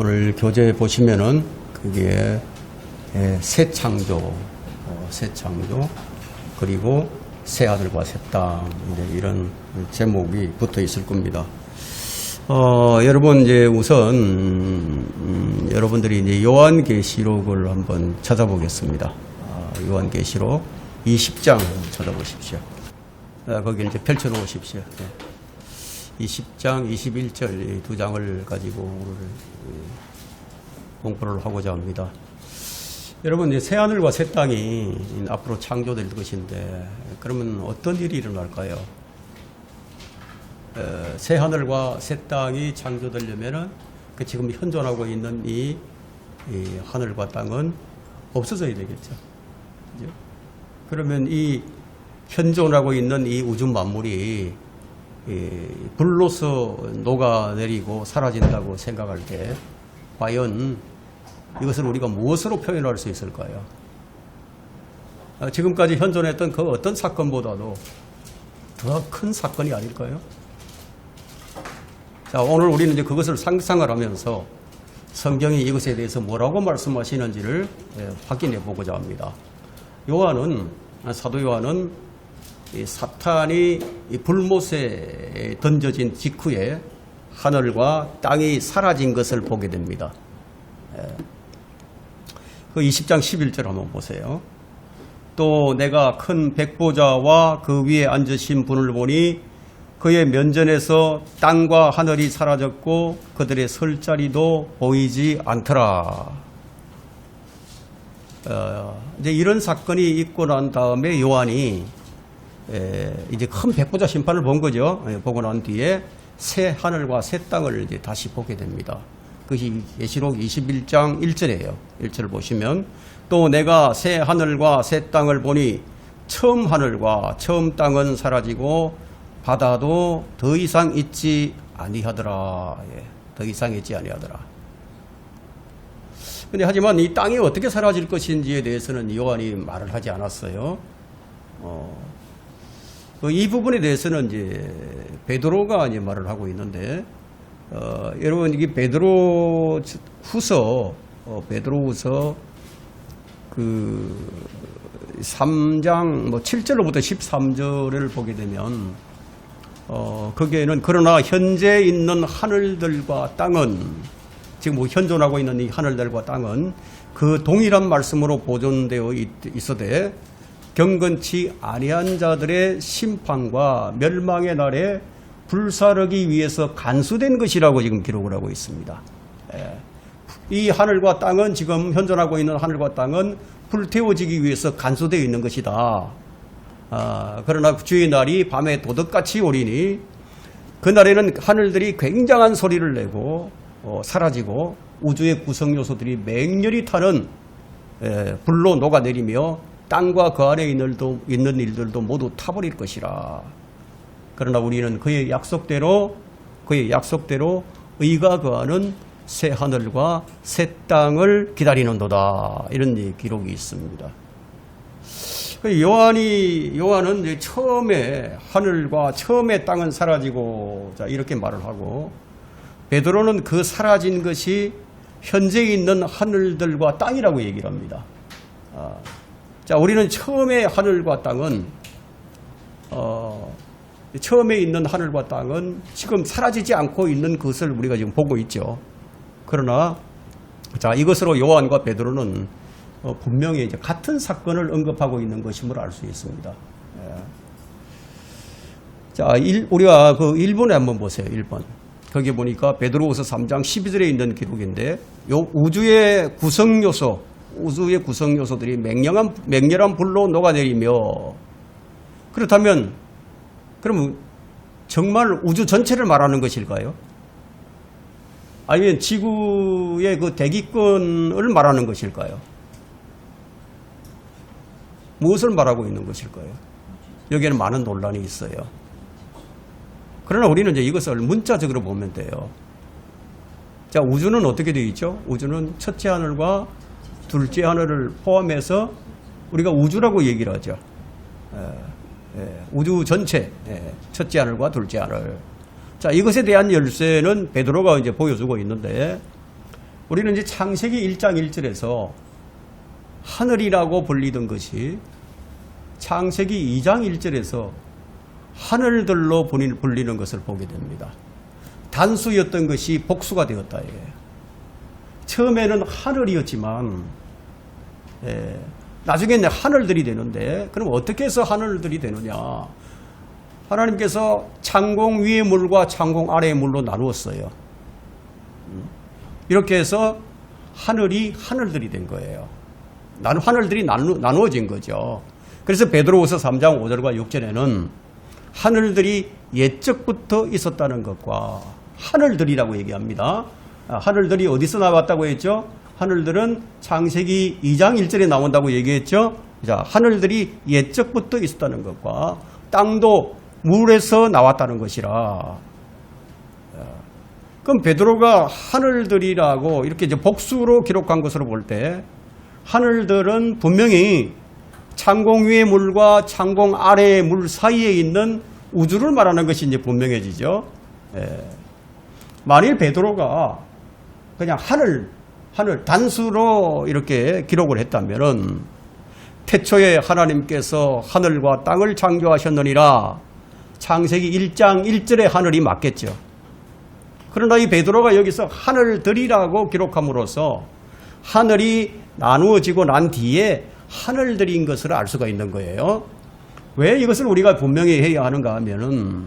오늘 교재 보시면은 그게 새 창조, 그리고 새 하늘과 새 땅, 이런 제목이 붙어 있을 겁니다. 여러분 이제 우선 여러분들이 이제 요한계시록을 한번 찾아보겠습니다. 요한계시록 20장 찾아보십시오. 거기 이제 펼쳐 놓으십시오. 20장, 21절 이 두 장을 가지고 오늘 공부를 하고자 합니다. 여러분, 이제 새하늘과 새 땅이 앞으로 창조될 것인데, 그러면 어떤 일이 일어날까요? 새하늘과 새 땅이 창조되려면은 그 지금 현존하고 있는 이 하늘과 땅은 없어져야 되겠죠. 그죠? 그러면 이 현존하고 있는 이 우주 만물이 불로서 녹아내리고 사라진다고 생각할 때 과연 이것을 우리가 무엇으로 표현할 수 있을까요? 지금까지 현존했던 그 어떤 사건보다도 더 큰 사건이 아닐까요? 자, 오늘 우리는 이제 그것을 상상을 하면서 성경이 이것에 대해서 뭐라고 말씀하시는지를 확인해 보고자 합니다. 사도 요한은 이 사탄이 이 불못에 던져진 직후에 하늘과 땅이 사라진 것을 보게 됩니다. 그 20장 11절 한번 보세요. 또 내가 큰 백보자와 그 위에 앉으신 분을 보니 그의 면전에서 땅과 하늘이 사라졌고 그들의 설 자리도 보이지 않더라. 이제 이런 사건이 있고 난 다음에 요한이 이제 큰 백보자 심판을 본 거죠. 보고 난 뒤에 새 하늘과 새 땅을 이제 다시 보게 됩니다. 그것이 계시록 21장 1절이에요. 1절을 보시면 또 내가 새 하늘과 새 땅을 보니 처음 하늘과 처음 땅은 사라지고 바다도 더 이상 있지 아니하더라. 더 이상 있지 아니하더라. 근데 하지만 이 땅이 어떻게 사라질 것인지에 대해서는 요한이 말을 하지 않았어요. 이 부분에 대해서는 이제 베드로가 이제 말을 하고 있는데, 여러분 이게 베드로후서 그 3장 7절로부터 13절을 보게 되면 거기에는 그러나 현재 있는 하늘들과 땅은 지금 현존하고 있는 이 하늘들과 땅은 그 동일한 말씀으로 보존되어 있어되 경건치 아니한 자들의 심판과 멸망의 날에 불사르기 위해서 간수된 것이라고 지금 기록을 하고 있습니다. 이 하늘과 땅은 지금 현존하고 있는 하늘과 땅은 불태워지기 위해서 간수되어 있는 것이다. 그러나 주의 날이 밤에 도둑같이 오리니 그날에는 하늘들이 굉장한 소리를 내고 사라지고 우주의 구성 요소들이 맹렬히 타는 불로 녹아내리며 땅과 그 안에 있는 일들도 모두 타버릴 것이라. 그러나 우리는 그의 약속대로 의가 거하는 새 하늘과 새 땅을 기다리는도다. 이런 기록이 있습니다. 요한은 이제 처음에 하늘과 처음에 땅은 사라지고 이렇게 말을 하고 베드로는 그 사라진 것이 현재 있는 하늘들과 땅이라고 얘기를 합니다. 자, 우리는 처음에 하늘과 땅은 처음에 있는 하늘과 땅은 지금 사라지지 않고 있는 것을 우리가 지금 보고 있죠. 그러나 자, 이것으로 요한과 베드로는 분명히 이제 같은 사건을 언급하고 있는 것임을 알 수 있습니다. 자, 우리가 그 1번에 한번 보세요. 1번. 거기 보니까 베드로후서 3장 12절에 있는 기록인데 우주의 구성 요소들이 맹렬한 불로 녹아내리며 그렇다면 그러면 정말 우주 전체를 말하는 것일까요? 아니면 지구의 그 대기권을 말하는 것일까요? 무엇을 말하고 있는 것일까요? 여기에는 많은 논란이 있어요. 그러나 우리는 이제 이것을 문자적으로 보면 돼요. 자, 우주는 어떻게 되어 있죠? 우주는 첫째 하늘과 둘째 하늘을 포함해서 우리가 우주라고 얘기를 하죠. 우주 전체, 첫째 하늘과 둘째 하늘. 자, 이것에 대한 열쇠는 베드로가 이제 보여주고 있는데, 우리는 이제 창세기 1장 1절에서 하늘이라고 불리던 것이 창세기 2장 1절에서 하늘들로 불리는 것을 보게 됩니다. 단수였던 것이 복수가 되었다. 처음에는 하늘이었지만 나중에는 하늘들이 되는데, 그럼 어떻게 해서 하늘들이 되느냐? 하나님께서 창공 위의 물과 창공 아래의 물로 나누었어요. 이렇게 해서 하늘이 하늘들이 된 거예요. 하늘들이 나누어진 거죠. 그래서 베드로후서 3장 5절과 6절에는 하늘들이 옛적부터 있었다는 것과, 하늘들이라고 얘기합니다. 하늘들이 어디서 나왔다고 했죠? 하늘들은 창세기 2장 1절에 나온다고 얘기했죠. 자, 하늘들이 옛적부터 있었다는 것과 땅도 물에서 나왔다는 것이라. 그럼 베드로가 하늘들이라고 이렇게 이제 복수로 기록한 것으로 볼 때, 하늘들은 분명히 창공 위의 물과 창공 아래의 물 사이에 있는 우주를 말하는 것이 이제 분명해지죠. 만일 베드로가 그냥 하늘 단수로 이렇게 기록을 했다면은, 태초에 하나님께서 하늘과 땅을 창조하셨느니라, 창세기 1장 1절의 하늘이 맞겠죠. 그러나 이 베드로가 여기서 하늘들이라고 기록함으로써 하늘이 나누어지고 난 뒤에 하늘들인 것을 알 수가 있는 거예요. 왜 이것을 우리가 분명히 해야 하는가 하면은,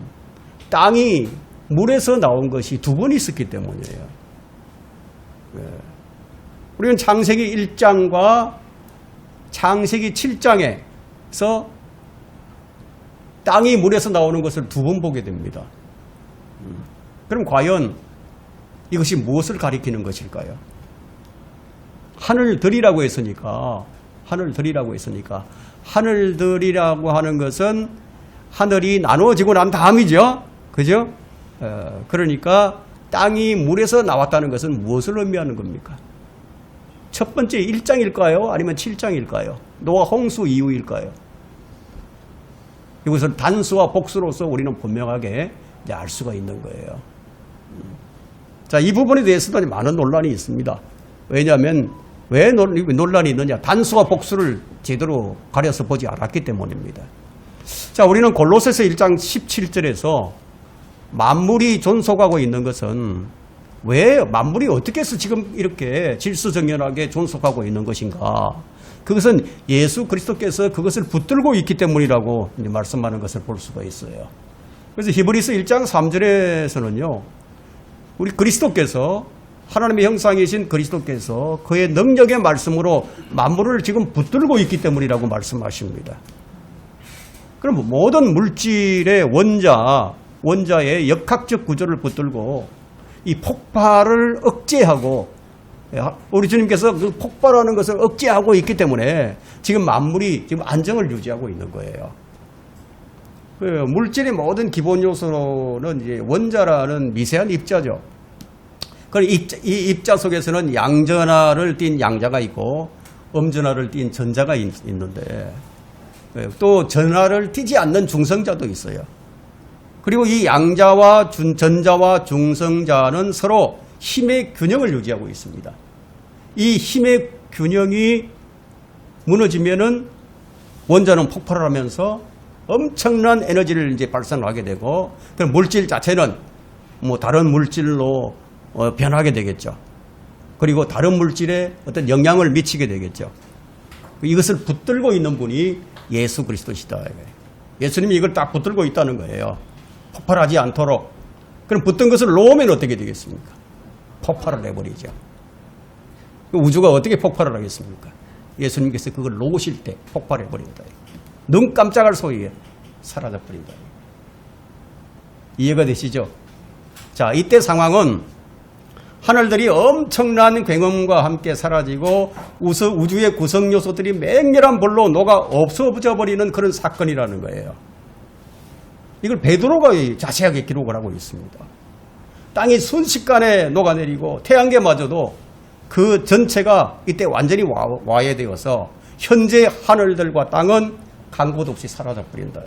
땅이 물에서 나온 것이 두 번 있었기 때문이에요. 우리는 창세기 1장과 창세기 7장에서 땅이 물에서 나오는 것을 두 번 보게 됩니다. 그럼 과연 이것이 무엇을 가리키는 것일까요? 하늘들이라고 했으니까 하늘들이라고 하는 것은 하늘이 나누어지고 난 다음이죠. 그죠? 그러니까 땅이 물에서 나왔다는 것은 무엇을 의미하는 겁니까? 첫 번째 1장일까요? 아니면 7장일까요? 노아 홍수 이후일까요? 이것을 단수와 복수로서 우리는 분명하게 이제 알 수가 있는 거예요. 자, 이 부분에 대해서도 많은 논란이 있습니다. 왜냐하면 왜 논란이 있느냐? 단수와 복수를 제대로 가려서 보지 않았기 때문입니다. 자, 우리는 골로새서 1장 17절에서 만물이 존속하고 있는 것은, 왜 만물이 어떻게 해서 지금 이렇게 질서정연하게 존속하고 있는 것인가? 그것은 예수 그리스도께서 그것을 붙들고 있기 때문이라고 말씀하는 것을 볼 수가 있어요. 그래서 히브리서 1장 3절에서는요, 우리 그리스도께서, 하나님의 형상이신 그리스도께서 그의 능력의 말씀으로 만물을 지금 붙들고 있기 때문이라고 말씀하십니다. 그럼 모든 물질의 원자의 역학적 구조를 붙들고 이 폭발을 억제하고, 우리 주님께서 그 폭발하는 것을 억제하고 있기 때문에 지금 만물이 지금 안정을 유지하고 있는 거예요. 물질의 모든 기본 요소는 이제 원자라는 미세한 입자죠. 이 입자 속에서는 양전하를 띤 양자가 있고 음전하를 띤 전자가 있는데, 또 전하를 띠지 않는 중성자도 있어요. 그리고 이 양자와 전자와 중성자는 서로 힘의 균형을 유지하고 있습니다. 이 힘의 균형이 무너지면은 원자는 폭발을 하면서 엄청난 에너지를 이제 발산하게 되고, 그럼 물질 자체는 뭐 다른 물질로 변하게 되겠죠. 그리고 다른 물질에 어떤 영향을 미치게 되겠죠. 이것을 붙들고 있는 분이 예수 그리스도시다. 예수님이 이걸 딱 붙들고 있다는 거예요. 폭발하지 않도록. 그럼 붙든 것을 놓으면 어떻게 되겠습니까? 폭발을 해버리죠. 우주가 어떻게 폭발을 하겠습니까? 예수님께서 그걸 놓으실 때 폭발해버린다. 눈 깜짝할 소리에 사라져버린다. 이해가 되시죠? 자, 이때 상황은 하늘들이 엄청난 굉음과 함께 사라지고 우주의 구성 요소들이 맹렬한 불로 녹아 없어져 버리는 그런 사건이라는 거예요. 이걸 베드로가 자세하게 기록을 하고 있습니다. 땅이 순식간에 녹아내리고 태양계마저도 그 전체가 이때 완전히 와해되어서 현재 하늘들과 땅은 간 곳 없이 사라져 버린다.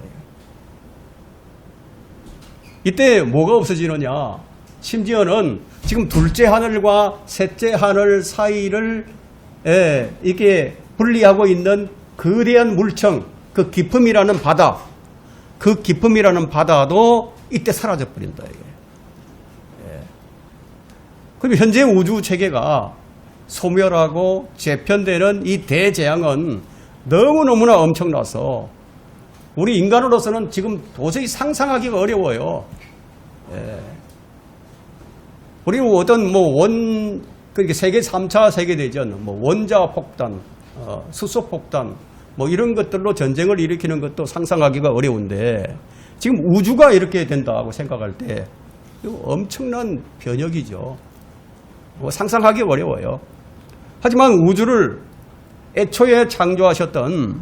이때 뭐가 없어지느냐? 심지어는 지금 둘째 하늘과 셋째 하늘 사이를 이게 분리하고 있는 거대한 물청, 그 깊음이라는 바다, 그 깊음이라는 바다도 이때 사라져 버린다. 이게. 그럼 현재 우주 체계가 소멸하고 재편되는 이 대재앙은 너무너무나 엄청나서 우리 인간으로서는 지금 도저히 상상하기가 어려워요. 우리는 어떤 그렇게 세계 3차 세계대전, 원자 폭탄, 수소 폭탄, 이런 것들로 전쟁을 일으키는 것도 상상하기가 어려운데 지금 우주가 이렇게 된다고 생각할 때 이거 엄청난 변혁이죠. 상상하기 어려워요. 하지만 우주를 애초에 창조하셨던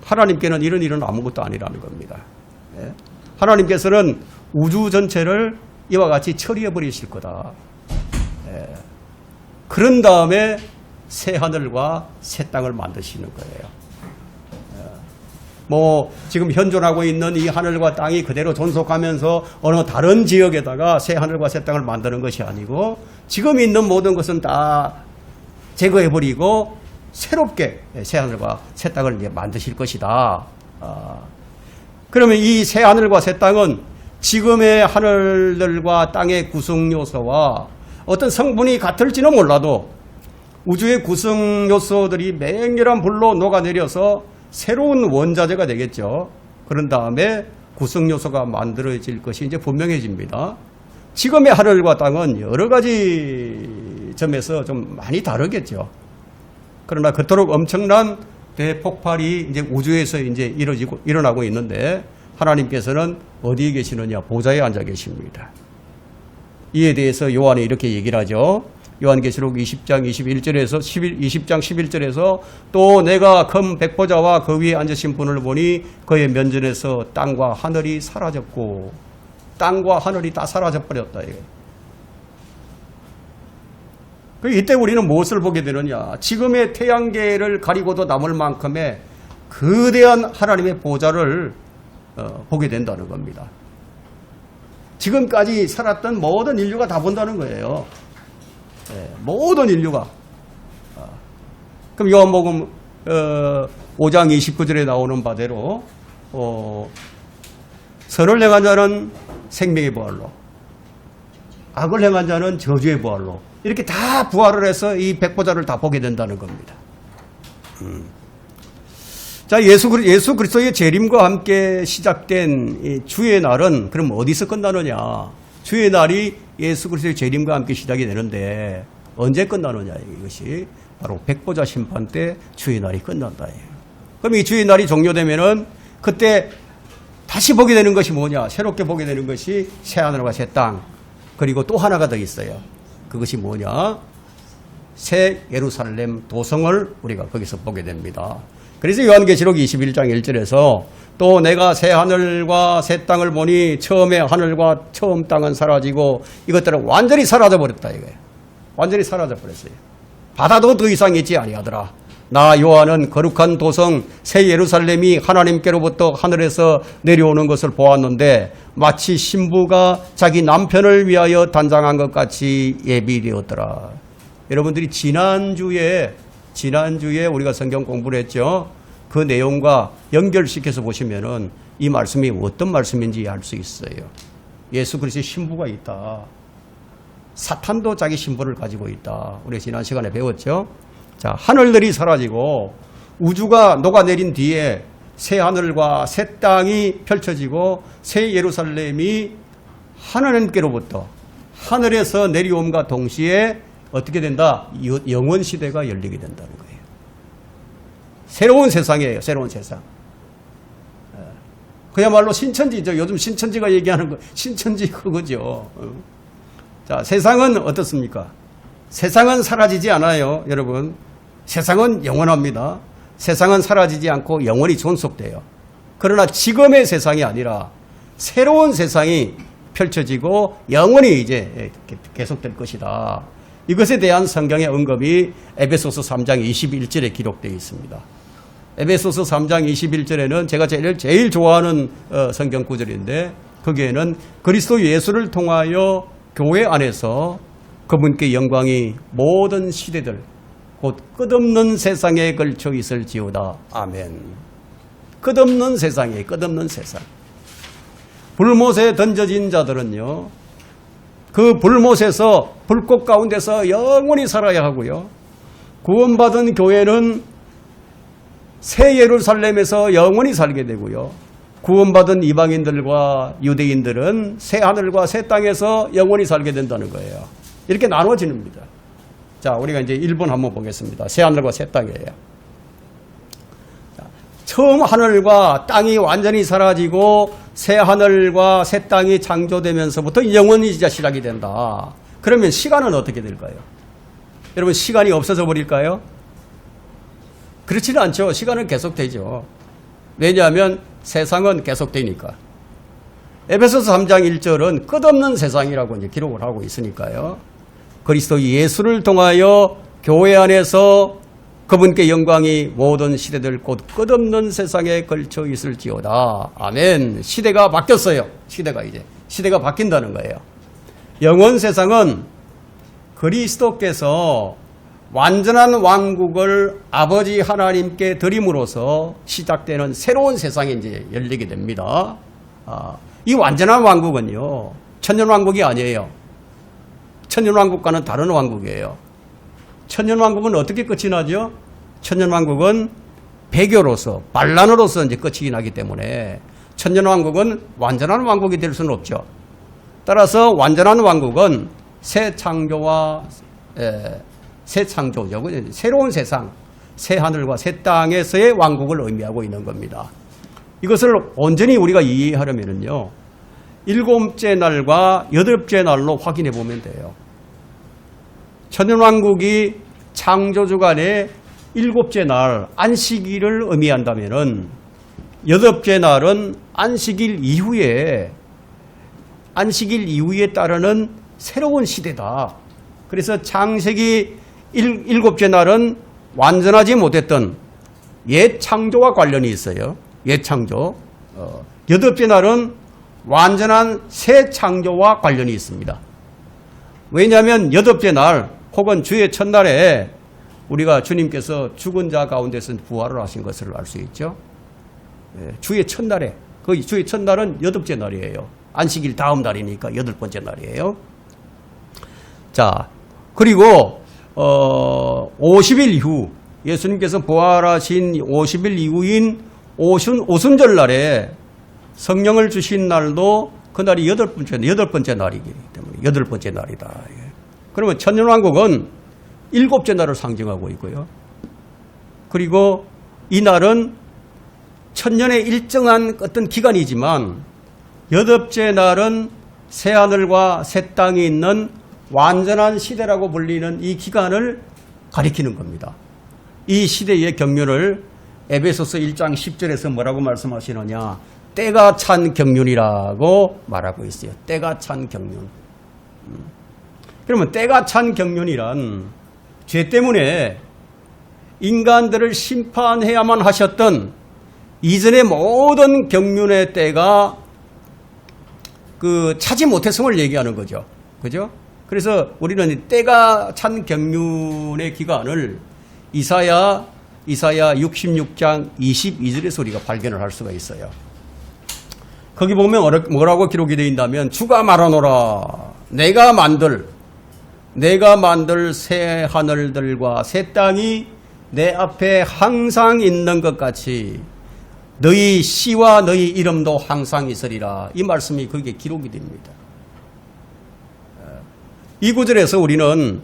하나님께는 이런 일은 아무것도 아니라는 겁니다. 하나님께서는 우주 전체를 이와 같이 처리해 버리실 거다. 그런 다음에 새 하늘과 새 땅을 만드시는 거예요. 지금 현존하고 있는 이 하늘과 땅이 그대로 존속하면서 어느 다른 지역에다가 새 하늘과 새 땅을 만드는 것이 아니고 지금 있는 모든 것은 다 제거해버리고 새롭게 새 하늘과 새 땅을 이제 만드실 것이다. 그러면 이 새 하늘과 새 땅은 지금의 하늘들과 땅의 구성 요소와 어떤 성분이 같을지는 몰라도 우주의 구성 요소들이 맹렬한 불로 녹아내려서 새로운 원자재가 되겠죠. 그런 다음에 구성 요소가 만들어질 것이 이제 분명해집니다. 지금의 하늘과 땅은 여러 가지 점에서 좀 많이 다르겠죠. 그러나 그토록 엄청난 대폭발이 이제 우주에서 이제 일어나고 있는데 하나님께서는 어디에 계시느냐? 보좌에 앉아 계십니다. 이에 대해서 요한이 이렇게 얘기를 하죠. 요한계시록 20장 11절에서 또 내가 금 백보자와 그 위에 앉으신 분을 보니 그의 면전에서 땅과 하늘이 사라졌고 땅과 하늘이 다 사라져버렸다. 이때 우리는 무엇을 보게 되느냐? 지금의 태양계를 가리고도 남을 만큼의 거대한 하나님의 보좌를 보게 된다는 겁니다. 지금까지 살았던 모든 인류가 다 본다는 거예요. 모든 인류가. 그럼 요한복음 5장 29절에 나오는 바대로 선을 행한 자는 생명의 부활로, 악을 행한 자는 저주의 부활로, 이렇게 다 부활을 해서 이 백보자를 다 보게 된다는 겁니다. 자, 예수 그리스도의 재림과 함께 시작된 이 주의 날은 그럼 어디서 끝나느냐? 주의 날이 예수 그리스도의 재림과 함께 시작이 되는데 언제 끝나느냐? 이것이 바로 백보자 심판 때 주의 날이 끝난다. 그럼 이 주의 날이 종료되면은 그때 다시 보게 되는 것이 뭐냐? 새롭게 보게 되는 것이 새 하늘과 새 땅. 그리고 또 하나가 더 있어요. 그것이 뭐냐? 새 예루살렘 도성을 우리가 거기서 보게 됩니다. 그래서 요한계시록 21장 1절에서 또 내가 새 하늘과 새 땅을 보니 처음의 하늘과 처음 땅은 사라지고 이것들은 완전히 사라져버렸다 이거예요. 완전히 사라져버렸어요. 바다도 더 이상 있지 아니하더라. 나 요한은 거룩한 도성 새 예루살렘이 하나님께로부터 하늘에서 내려오는 것을 보았는데 마치 신부가 자기 남편을 위하여 단장한 것 같이 예비되었더라. 여러분들이 지난주에 우리가 성경 공부를 했죠. 그 내용과 연결시켜서 보시면은 이 말씀이 어떤 말씀인지 알 수 있어요. 예수 그리스도의 신부가 있다. 사탄도 자기 신부를 가지고 있다. 우리 지난 시간에 배웠죠. 자, 하늘들이 사라지고 우주가 녹아내린 뒤에 새 하늘과 새 땅이 펼쳐지고 새 예루살렘이 하나님께로부터 하늘에서 내려옴과 동시에 어떻게 된다? 영원 시대가 열리게 된다는 거예요. 새로운 세상이에요. 새로운 세상. 그야말로 신천지죠. 요즘 신천지가 얘기하는 거 신천지 그거죠. 자, 세상은 어떻습니까? 세상은 사라지지 않아요, 여러분. 세상은 영원합니다. 세상은 사라지지 않고 영원히 존속돼요. 그러나 지금의 세상이 아니라 새로운 세상이 펼쳐지고 영원히 이제 계속될 것이다. 이것에 대한 성경의 언급이 에베소서 3장 21절에 기록되어 있습니다. 에베소서 3장 21절에는 제가 제일 좋아하는 성경 구절인데 거기에는 그리스도 예수를 통하여 교회 안에서 그분께 영광이 모든 시대들 곧 끝없는 세상에 걸쳐 있을지어다. 아멘. 끝없는 세상에 끝없는 세상. 불못에 던져진 자들은요, 그 불못에서 불꽃 가운데서 영원히 살아야 하고요, 구원받은 교회는 새 예루살렘에서 영원히 살게 되고요, 구원받은 이방인들과 유대인들은 새 하늘과 새 땅에서 영원히 살게 된다는 거예요. 이렇게 나눠지는 겁니다. 자, 우리가 이제 1번 한번 보겠습니다. 새 하늘과 새 땅이에요. 자, 처음 하늘과 땅이 완전히 사라지고 새 하늘과 새 땅이 창조되면서부터 영원히 이제 시작이 된다. 그러면 시간은 어떻게 될까요? 여러분, 시간이 없어져 버릴까요? 그렇지는 않죠. 시간은 계속되죠. 왜냐하면 세상은 계속되니까. 에베소서 3장 1절은 끝없는 세상이라고 이제 기록을 하고 있으니까요. 그리스도 예수를 통하여 교회 안에서 그분께 영광이 모든 시대들 곧 끝없는 세상에 걸쳐 있을지어다. 아멘. 시대가 바뀌었어요. 시대가 바뀐다는 거예요. 영원 세상은 그리스도께서 완전한 왕국을 아버지 하나님께 드림으로써 시작되는 새로운 세상이 이제 열리게 됩니다. 이 완전한 왕국은요, 천년왕국이 아니에요. 천년왕국과는 다른 왕국이에요. 천년왕국은 어떻게 끝이 나죠? 천년왕국은 배교로서, 반란으로서 이제 끝이 나기 때문에 천년왕국은 완전한 왕국이 될 수는 없죠. 따라서 완전한 왕국은 새 창조죠. 새로운 세상, 새 하늘과 새 땅에서의 왕국을 의미하고 있는 겁니다. 이것을 온전히 우리가 이해하려면요, 7째 날과 8째 날로 확인해 보면 돼요. 천년왕국이 창조주간의 7째 날 안식일을 의미한다면은 8째 날은 안식일 이후에 따르는 새로운 시대다. 그래서 창세기 7째 날은 완전하지 못했던 옛 창조와 관련이 있어요. 옛 창조. 8째 날은 완전한 새 창조와 관련이 있습니다. 왜냐하면 8째 날 혹은 주의 첫날에 우리가 주님께서 죽은 자 가운데서 부활을 하신 것을 알 수 있죠. 주의 첫날에, 그 주의 첫날은 8째 날이에요. 안식일 다음 날이니까 8번째 날이에요. 자, 그리고 50일 이후, 예수님께서 부활하신 50일 이후인 오순절 날에 성령을 주신 날도 그날이 8번째 날이기 때문에 8번째 날이다. 그러면 천년왕국은 7째 날을 상징하고 있고요. 그리고 이 날은 천년의 일정한 어떤 기간이지만 8째 날은 새하늘과 새 땅이 있는 완전한 시대라고 불리는 이 기간을 가리키는 겁니다. 이 시대의 경륜을 에베소서 1장 10절에서 뭐라고 말씀하시느냐, 때가 찬 경륜이라고 말하고 있어요. 때가 찬 경륜. 그러면 때가 찬 경륜이란 죄 때문에 인간들을 심판해야만 하셨던 이전의 모든 경륜의 때가 차지 못했음을 얘기하는 거죠. 그죠? 그래서 우리는 때가 찬 경륜의 기간을 이사야 66장 22절에서 우리가 발견을 할 수가 있어요. 거기 보면 뭐라고 기록이 되어 있다면, 주가 말하노라, 내가 만들 새 하늘들과 새 땅이 내 앞에 항상 있는 것 같이 너희 씨와 너희 이름도 항상 있으리라. 이 말씀이 거기에 기록이 됩니다. 이 구절에서 우리는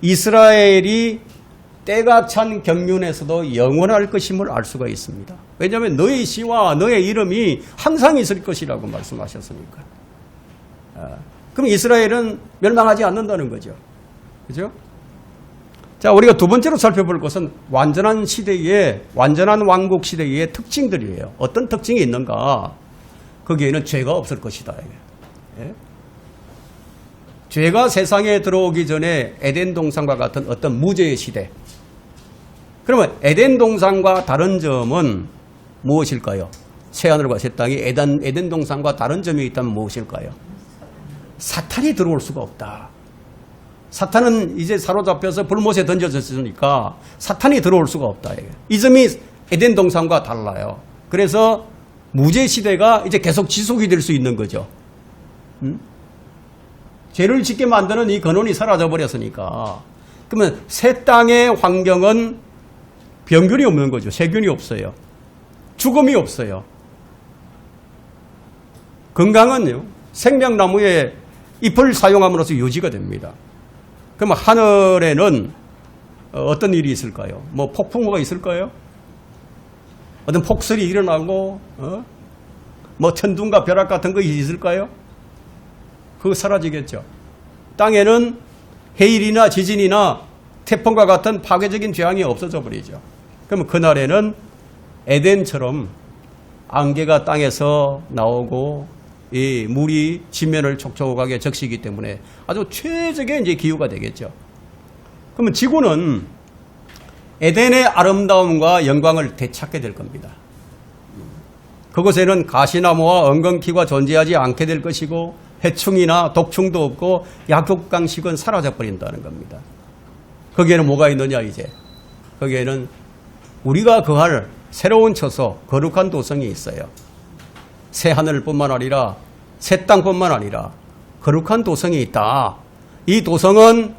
이스라엘이 때가 찬 경륜에서도 영원할 것임을 알 수가 있습니다. 왜냐하면 너의 씨와 너의 이름이 항상 있을 것이라고 말씀하셨으니까. 그럼 이스라엘은 멸망하지 않는다는 거죠. 그죠? 자, 우리가 두 번째로 살펴볼 것은 완전한 왕국 시대의 특징들이에요. 어떤 특징이 있는가? 거기에는 죄가 없을 것이다. 예? 죄가 세상에 들어오기 전에 에덴 동산과 같은 어떤 무죄의 시대. 그러면 에덴 동산과 다른 점은 무엇일까요? 새하늘과 새 땅이 에덴 동산과 다른 점이 있다면 무엇일까요? 사탄이 들어올 수가 없다. 사탄은 이제 사로잡혀서 불못에 던져졌으니까 사탄이 들어올 수가 없다. 이 점이 에덴 동산과 달라요. 그래서 무죄 시대가 이제 계속 지속이 될 수 있는 거죠. 죄를 짓게 만드는 이 근원이 사라져 버렸으니까. 그러면 새 땅의 환경은 병균이 없는 거죠. 세균이 없어요. 죽음이 없어요. 건강은요, 생명나무의 잎을 사용함으로써 유지가 됩니다. 그럼 하늘에는 어떤 일이 있을까요? 뭐 폭풍우가 있을까요? 어떤 폭설이 일어나고, 뭐 천둥과 벼락 같은 것이 있을까요? 그거 사라지겠죠. 땅에는 해일이나 지진이나 태풍과 같은 파괴적인 재앙이 없어져 버리죠. 그러면 그날에는 에덴처럼 안개가 땅에서 나오고 이 물이 지면을 촉촉하게 적시기 때문에 아주 최적의 이제 기후가 되겠죠. 그러면 지구는 에덴의 아름다움과 영광을 되찾게 될 겁니다. 그곳에는 가시나무와 엉겅퀴가 존재하지 않게 될 것이고 해충이나 독충도 없고 약육강식은 사라져 버린다는 겁니다. 거기에는 뭐가 있느냐 이제. 거기에는 우리가 거할 새로운 처소, 거룩한 도성이 있어요. 새 하늘뿐만 아니라 새 땅뿐만 아니라 거룩한 도성이 있다. 이 도성은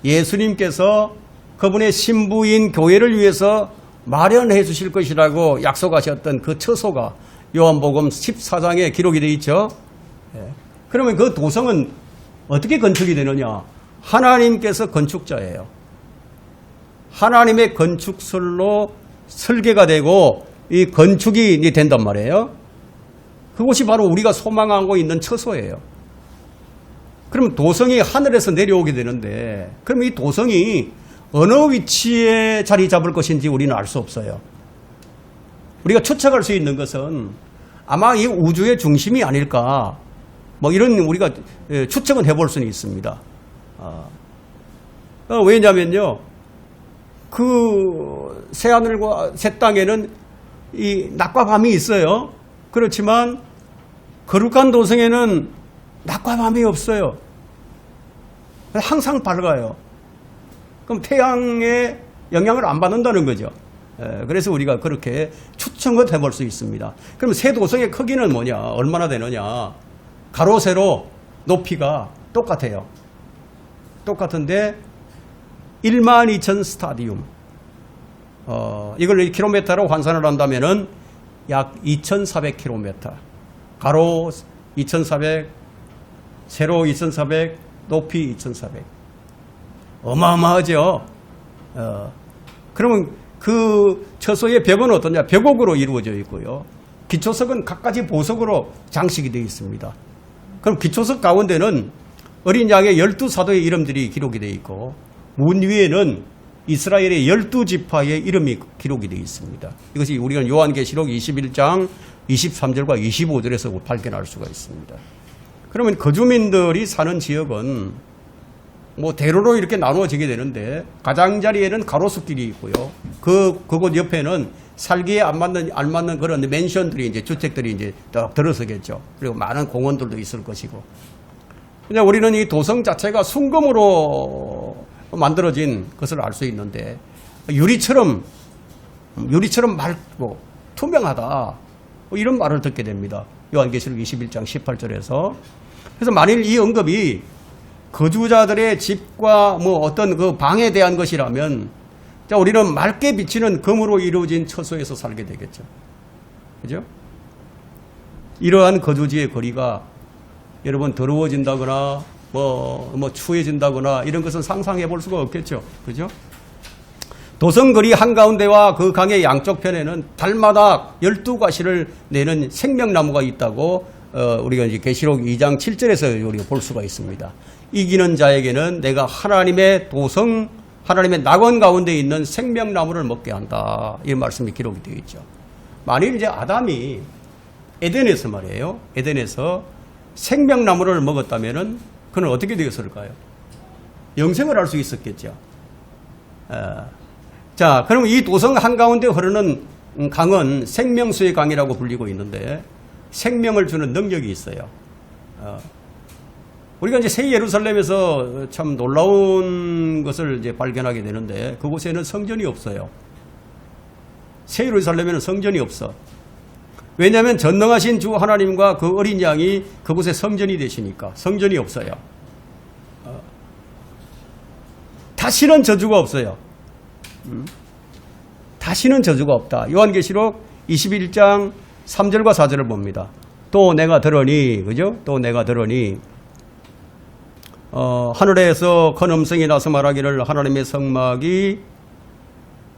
예수님께서 그분의 신부인 교회를 위해서 마련해 주실 것이라고 약속하셨던 그 처소가 요한복음 14장에 기록이 되어 있죠. 그러면 그 도성은 어떻게 건축이 되느냐? 하나님께서 건축자예요. 하나님의 건축설로 설계가 되고 이 건축이 된단 말이에요. 그것이 바로 우리가 소망하고 있는 처소예요. 그럼 도성이 하늘에서 내려오게 되는데 그럼 이 도성이 어느 위치에 자리 잡을 것인지 우리는 알 수 없어요. 우리가 추측할 수 있는 것은 아마 이 우주의 중심이 아닐까 뭐 이런 우리가 추측은 해볼 수는 있습니다. 왜냐면요. 그 새하늘과 새 땅에는 이 낮과 밤이 있어요. 그렇지만 거룩한 도성에는 낮과 밤이 없어요. 항상 밝아요. 그럼 태양의 영향을 안 받는다는 거죠. 그래서 우리가 그렇게 추측을 해볼 수 있습니다. 그럼 새 도성의 크기는 뭐냐? 얼마나 되느냐? 가로 세로 높이가 똑같아요. 똑같은데 12,000 스타디움. 이걸 킬로미터로 환산을 한다면은 약 2,400km. 가로 2,400, 세로 2,400, 높이 2,400. 어마어마하죠. 그러면 그 처소의 벽은 어떠냐? 벽옥으로 이루어져 있고요. 기초석은 갖가지 보석으로 장식이 되어 있습니다. 그럼 기초석 가운데는 어린 양의 12사도의 이름들이 기록이 되어 있고 문 위에는 이스라엘의 12지파의 이름이 기록이 되어 있습니다. 이것이 우리가 요한계시록 21장 23절과 25절에서 발견할 수가 있습니다. 그러면 거주민들이 사는 지역은 뭐 대로로 이렇게 나누어지게 되는데 가장자리에는 가로수길이 있고요. 그곳 옆에는 살기에 알맞는 그런 맨션들이 이제 주택들이 이제 딱 들어서겠죠. 그리고 많은 공원들도 있을 것이고. 그냥 우리는 이 도성 자체가 순금으로 만들어진 것을 알 수 있는데 유리처럼 맑고 투명하다. 이런 말을 듣게 됩니다. 요한계시록 21장 18절에서. 그래서 만일 이 언급이 거주자들의 집과 뭐 어떤 그 방에 대한 것이라면 자, 우리는 맑게 비치는 금으로 이루어진 처소에서 살게 되겠죠. 그죠? 이러한 거주지의 거리가 여러분 더러워진다거나 뭐 추해진다거나 이런 것은 상상해 볼 수가 없겠죠. 그죠? 도성거리 한가운데와 그 강의 양쪽 편에는 달마다 12가시를 내는 생명나무가 있다고 우리가 이제 계시록 2장 7절에서 우리가 볼 수가 있습니다. 이기는 자에게는 내가 하나님의 도성, 하나님의 낙원 가운데 있는 생명나무를 먹게 한다. 이 말씀이 기록이 되어 있죠. 만일 이제 아담이 에덴에서 말이에요. 에덴에서 생명나무를 먹었다면은 그는 어떻게 되었을까요? 영생을 할 수 있었겠죠. 자, 그럼 이 도성 한가운데 흐르는 강은 생명수의 강이라고 불리고 있는데 생명을 주는 능력이 있어요. 우리가 이제 새 예루살렘에서 참 놀라운 것을 이제 발견하게 되는데 그곳에는 성전이 없어요. 새 예루살렘에는 성전이 없어. 왜냐하면 전능하신 주 하나님과 그 어린 양이 그곳에 성전이 되시니까 성전이 없어요. 다시는 저주가 없어요. 다시는 저주가 없다. 요한계시록 21장 3절과 4절을 봅니다. 또 내가 들으니, 그죠? 또 내가 들으니, 하늘에서 큰 음성이 나서 말하기를 하나님의 성막이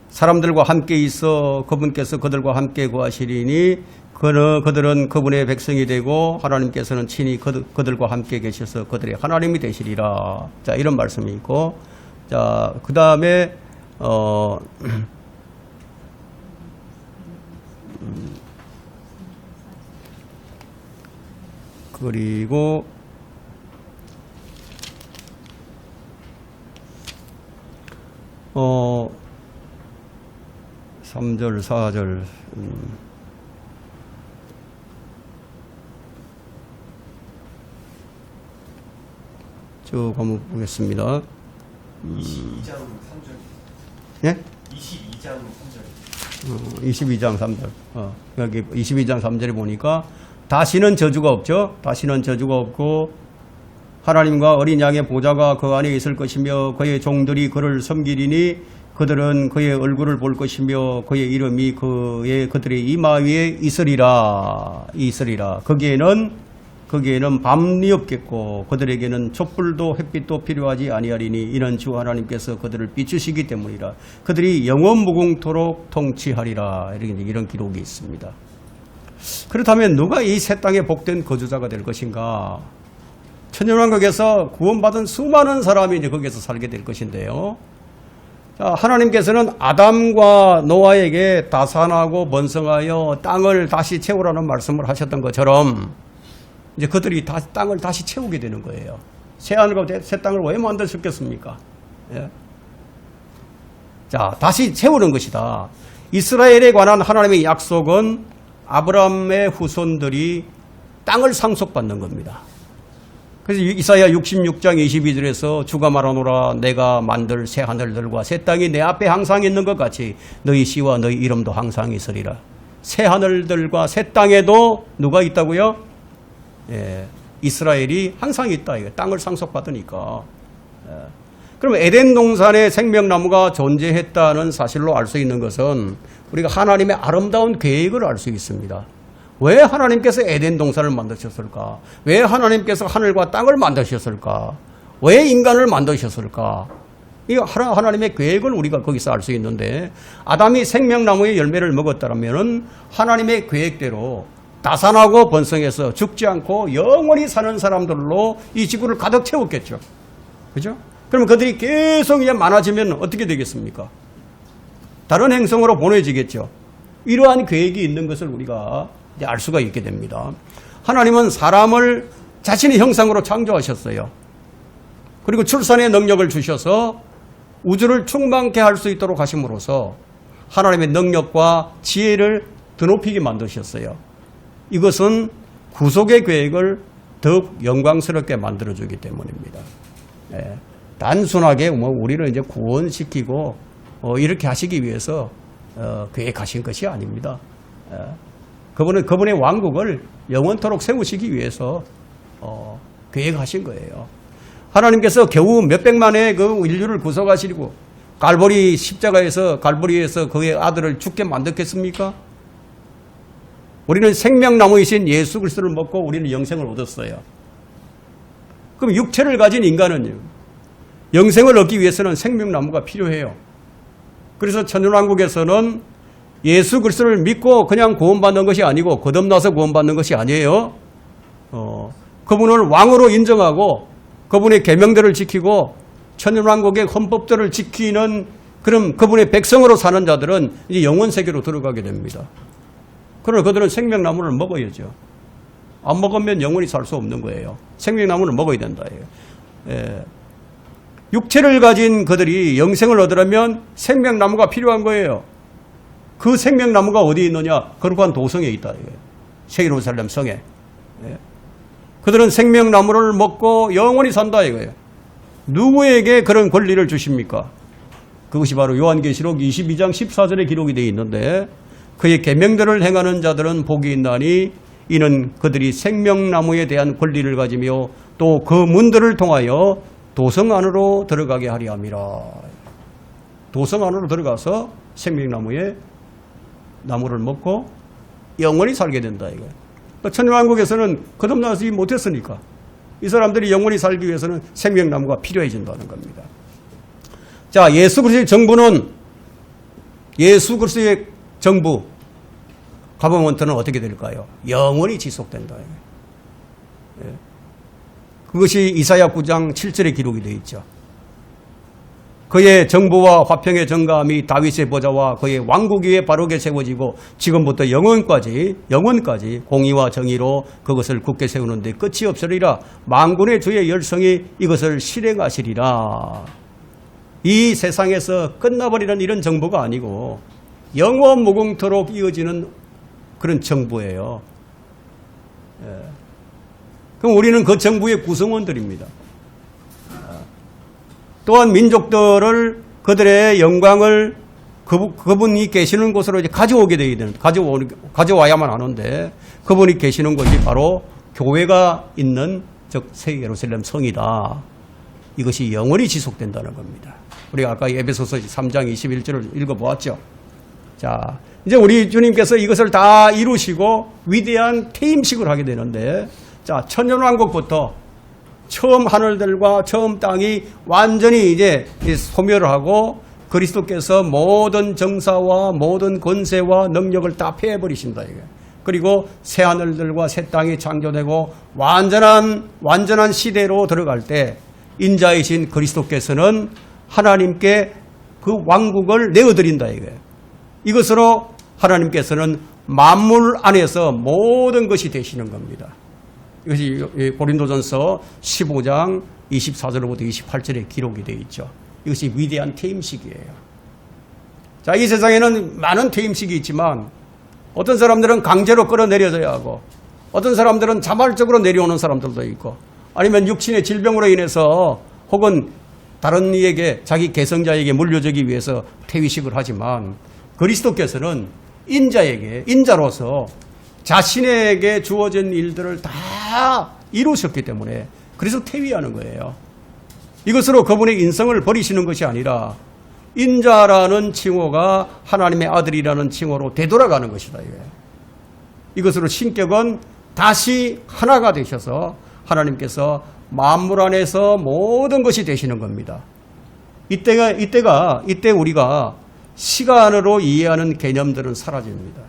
사람들과 함께 있어 그분께서 그들과 함께 거하시리니 그들은 그분의 백성이 되고 하나님께서는 친히 그들과 함께 계셔서 그들의 하나님이 되시리라. 자, 이런 말씀이 있고, 자, 그 다음에 그리고 3절, 4절 쭉 한번 보겠습니다. 22장으로 3절. 예? 22장으로 3절. 22장 3절. 여기 22장 3절에 보니까 다시는 저주가 없죠. 다시는 저주가 없고 하나님과 어린 양의 보좌가 그 안에 있을 것이며 그의 종들이 그를 섬기리니 그들은 그의 얼굴을 볼 것이며 그의 이름이 그들의 이마 위에 있으리라. 거기에는 밤이 없겠고 그들에게는 촛불도 햇빛도 필요하지 아니하리니 이는 주 하나님께서 그들을 비추시기 때문이라. 그들이 영원 무궁토록 통치하리라. 이런 기록이 있습니다. 그렇다면 누가 이 새 땅에 복된 거주자가 될 것인가? 천년왕국에서 구원받은 수많은 사람이 이제 거기에서 살게 될 것인데요. 자, 하나님께서는 아담과 노아에게 다산하고 번성하여 땅을 다시 채우라는 말씀을 하셨던 것처럼 이제 그들이 땅을 다시 채우게 되는 거예요. 새 하늘과 새 땅을 왜 만드셨겠습니까? 예? 자, 다시 채우는 것이다. 이스라엘에 관한 하나님의 약속은 아브라함의 후손들이 땅을 상속받는 겁니다. 그래서 이사야 66장 22절에서 주가 말하노라 내가 만들 새 하늘들과 새 땅이 내 앞에 항상 있는 것 같이 너희 씨와 너희 이름도 항상 있으리라. 새 하늘들과 새 땅에도 누가 있다고요? 예, 이스라엘이 항상 있다. 땅을 상속받으니까. 예. 그럼 에덴 동산에 생명나무가 존재했다는 사실로 알 수 있는 것은 우리가 하나님의 아름다운 계획을 알 수 있습니다. 왜 하나님께서 에덴 동산을 만드셨을까? 왜 하나님께서 하늘과 땅을 만드셨을까? 왜 인간을 만드셨을까? 이 하나님의 계획을 우리가 거기서 알 수 있는데 아담이 생명나무의 열매를 먹었다면 하나님의 계획대로 다산하고 번성해서 죽지 않고 영원히 사는 사람들로 이 지구를 가득 채웠겠죠. 그죠? 그럼 그들이 계속 이제 많아지면 어떻게 되겠습니까? 다른 행성으로 보내지겠죠. 이러한 계획이 있는 것을 우리가 이제 알 수가 있게 됩니다. 하나님은 사람을 자신의 형상으로 창조하셨어요. 그리고 출산의 능력을 주셔서 우주를 충만케 할 수 있도록 하심으로써 하나님의 능력과 지혜를 드높이게 만드셨어요. 이것은 구속의 계획을 더욱 영광스럽게 만들어주기 때문입니다. 예, 단순하게 우리를 이제 구원시키고 이렇게 하시기 위해서 계획하신 것이 아닙니다. 예, 그분의 왕국을 영원토록 세우시기 위해서 계획하신 거예요. 하나님께서 겨우 몇백만의 그 인류를 구속하시고 십자가에서 갈보리에서 그의 아들을 죽게 만들겠습니까? 우리는 생명나무이신 예수 그리스도를 먹고 우리는 영생을 얻었어요. 그럼 육체를 가진 인간은요, 영생을 얻기 위해서는 생명나무가 필요해요. 그래서 천년왕국에서는 예수 그리스도를 믿고 그냥 구원받는 것이 아니고 거듭나서 구원받는 것이 아니에요. 그분을 왕으로 인정하고 그분의 계명들을 지키고 천년왕국의 헌법들을 지키는 그런 그분의 백성으로 사는 자들은 이제 영원 세계로 들어가게 됩니다. 그러나 그들은 생명나무를 먹어야죠. 안 먹으면 영원히 살 수 없는 거예요. 생명나무를 먹어야 된다. 예. 육체를 가진 그들이 영생을 얻으려면 생명나무가 필요한 거예요. 그 생명나무가 어디 있느냐? 거룩한 도성에 있다. 새 예루살렘 성에. 예. 그들은 생명나무를 먹고 영원히 산다 이거예요. 누구에게 그런 권리를 주십니까? 그것이 바로 요한계시록 22장 14절에 기록이 되어 있는데 그의 계명들을 행하는 자들은 복이 있나니 이는 그들이 생명나무에 대한 권리를 가지며 또 그 문들을 통하여 도성 안으로 들어가게 하리 함이라. 도성 안으로 들어가서 생명나무에 나무를 먹고 영원히 살게 된다 이거예요. 천년왕국에서는 거듭나지 못했으니까 이 사람들이 영원히 살기 위해서는 생명나무가 필요해진다는 겁니다. 자, 예수 그리스도의 정부는 예수 그리스도의 정부 가버먼트는 어떻게 될까요? 영원히 지속된다. 예. 그것이 이사야 9장 7절에 기록이 되어 있죠. 그의 정부와 화평의 정감이 다윗의 보좌와 그의 왕국 위에 바르게 세워지고 지금부터 영원까지 공의와 정의로 그것을 굳게 세우는데 끝이 없으리라. 만군의 주의 열성이 이것을 실행하시리라. 이 세상에서 끝나버리는 이런 정부가 아니고 영원 무궁토록 이어지는 그런 정부예요. 예. 그럼 우리는 그 정부의 구성원들입니다. 또한 민족들을 그들의 영광을 그분이 계시는 곳으로 이제 가져오게 되어야 되는, 가져와야만 하는데 그분이 계시는 곳이 바로 교회가 있는 즉 새 예루살렘 성이다. 이것이 영원히 지속된다는 겁니다. 우리가 아까 에베소서 3장 21절을 읽어보았죠. 자, 이제 우리 주님께서 이것을 다 이루시고 위대한 퇴임식을 하게 되는데, 자, 천년왕국부터 처음 하늘들과 처음 땅이 완전히 이제 소멸을 하고 그리스도께서 모든 정사와 모든 권세와 능력을 다 폐해버리신다 이게. 그리고 새 하늘들과 새 땅이 창조되고 완전한 시대로 들어갈 때 인자이신 그리스도께서는 하나님께 그 왕국을 내어드린다 이거예요. 이것으로 하나님께서는 만물 안에서 모든 것이 되시는 겁니다. 이것이 고린도전서 15장 24절로부터 28절에 기록이 되어 있죠. 이것이 위대한 퇴임식이에요. 자, 이 세상에는 많은 퇴임식이 있지만 어떤 사람들은 강제로 끌어내려져야 하고 어떤 사람들은 자발적으로 내려오는 사람들도 있고 아니면 육신의 질병으로 인해서 혹은 다른 이에게 자기 계성자에게 물려주기 위해서 퇴위식을 하지만 그리스도께서는 인자로서 자신에게 주어진 일들을 다 이루셨기 때문에 그래서 퇴위하는 거예요. 이것으로 그분의 인성을 버리시는 것이 아니라 인자라는 칭호가 하나님의 아들이라는 칭호로 되돌아가는 것이다. 이것으로 신격은 다시 하나가 되셔서 하나님께서 만물 안에서 모든 것이 되시는 겁니다. 이때 우리가 시간으로 이해하는 개념들은 사라집니다.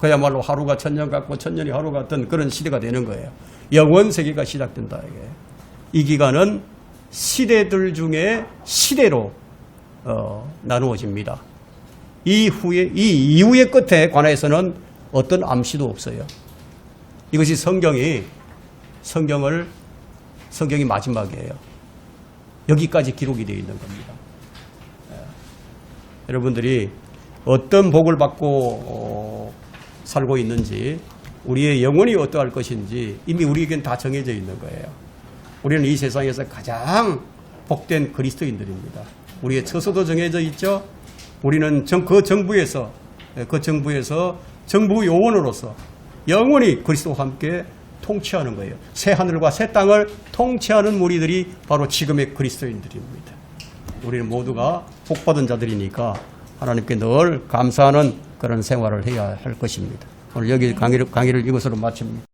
그야말로 하루가 천년 같고 천년이 하루 같은 그런 시대가 되는 거예요. 영원 세계가 시작된다. 이 기간은 시대들 중에 시대로 나누어집니다. 이 이후의 끝에 관해서는 어떤 암시도 없어요. 이것이 성경이 마지막이에요. 여기까지 기록이 되어 있는 겁니다. 여러분들이 어떤 복을 받고 살고 있는지, 우리의 영혼이 어떠할 것인지 이미 우리에겐 다 정해져 있는 거예요. 우리는 이 세상에서 가장 복된 그리스도인들입니다. 우리의 처소도 정해져 있죠. 우리는 그 정부에서 정부 요원으로서 영원히 그리스도와 함께 통치하는 거예요. 새 하늘과 새 땅을 통치하는 무리들이 바로 지금의 그리스도인들입니다. 우리는 모두가 복받은 자들이니까 하나님께 늘 감사하는 그런 생활을 해야 할 것입니다. 오늘 여기 강의를 이것으로 마칩니다.